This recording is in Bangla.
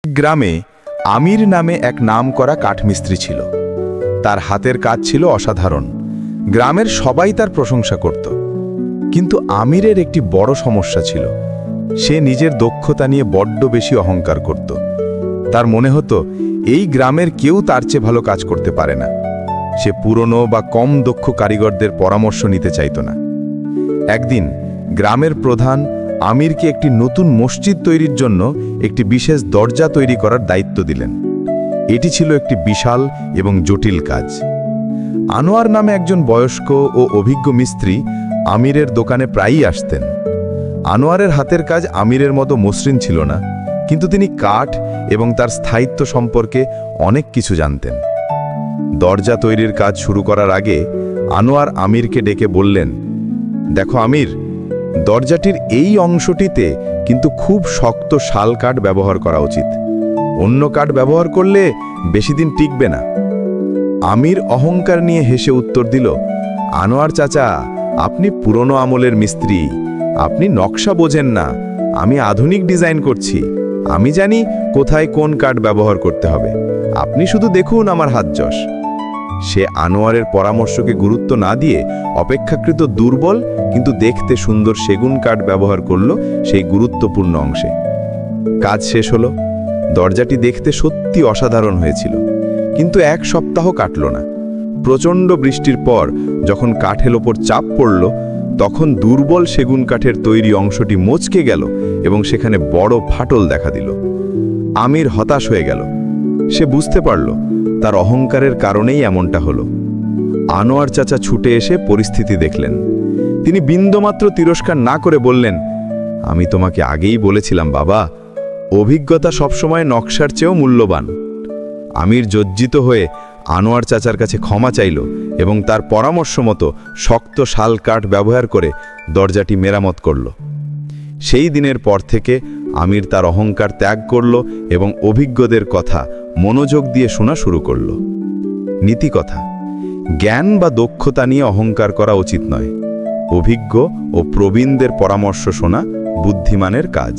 গ্রামে আমির নামে এক নামকরা কাঠমিস্ত্রি ছিল। তার হাতের কাজ ছিল অসাধারণ। গ্রামের সবাই তার প্রশংসা করত। কিন্তু আমিরের একটি বড় সমস্যা ছিল। সে নিজের দক্ষতা নিয়ে বড্ড বেশি অহংকার করত। তার মনে হতো এই গ্রামের কেউ তার চেয়ে ভালো কাজ করতে পারে না। সে পুরনো বা কম দক্ষ কারিগরদের পরামর্শ নিতে চাইত না। একদিন গ্রামের প্রধান আমিরকে একটি নতুন মসজিদ তৈরির জন্য একটি বিশেষ দরজা তৈরি করার দায়িত্ব দিলেন। এটি ছিল একটি বিশাল এবং জটিল কাজ। আনোয়ার নামে একজন বয়স্ক ও অভিজ্ঞ মিস্ত্রি আমিরের দোকানে প্রায়ই আসতেন। আনোয়ারের হাতের কাজ আমিরের মতো মসৃণ ছিল না, কিন্তু তিনি কাঠ এবং তার স্থায়িত্ব সম্পর্কে অনেক কিছু জানতেন। দরজা তৈরির কাজ শুরু করার আগে আনোয়ার আমিরকে ডেকে বললেন, দেখো আমির, দরজাটির এই অংশটিতে কিন্তু খুব শক্ত শাল কাঠ ব্যবহার করা উচিত। অন্য কাঠ ব্যবহার করলে বেশি দিন টিকবে না। আমির অহংকার নিয়ে হেসে উত্তর দিল, আনোয়ার চাচা, আপনি পুরনো আমলের মিস্ত্রি, আপনি নকশা বোঝেন না। আমি আধুনিক ডিজাইন করছি, আমি জানি কোথায় কোন কাঠ ব্যবহার করতে হবে। আপনি শুধু দেখুন আমার হাত যশ। সে আনোয়ারের পরামর্শকে গুরুত্ব না দিয়ে অপেক্ষাকৃত দুর্বল কিন্তু দেখতে সুন্দর সেগুন কাঠ ব্যবহার করল সেই গুরুত্বপূর্ণ অংশে। কাজ শেষ হলো। দরজাটি দেখতে সত্যি অসাধারণ হয়েছিল, কিন্তু এক সপ্তাহ কাটল না। প্রচণ্ড বৃষ্টির পর যখন কাঠের ওপর চাপ পড়ল, তখন দুর্বল সেগুন কাঠের তৈরি অংশটি মচকে গেল এবং সেখানে বড় ফাটল দেখা দিল। আমির হতাশ হয়ে গেল। সে বুঝতে পারল তার অহংকারের কারণেই এমনটা হলো। আনোয়ার চাচা ছুটে এসে পরিস্থিতি দেখলেন। তিনি বিন্দুমাত্র তিরস্কার না করে বললেন, আমি তোমাকে আগেই বলেছিলাম বাবা, অভিজ্ঞতা সবসময় নকশার চেয়েও মূল্যবান। আমির লজ্জিত হয়ে আনোয়ার চাচার কাছে ক্ষমা চাইল এবং তার পরামর্শ মতো শক্ত শাল কাঠ ব্যবহার করে দরজাটি মেরামত করল। সেই দিনের পর থেকে আমির তার অহংকার ত্যাগ করল এবং অভিজ্ঞদের কথা মনোযোগ দিয়ে শোনা শুরু করল। নীতিকথা: জ্ঞান বা দক্ষতা নিয়ে অহংকার করা উচিত নয়। অভিজ্ঞ ও প্রবীণদের পরামর্শ শোনা বুদ্ধিমানের কাজ।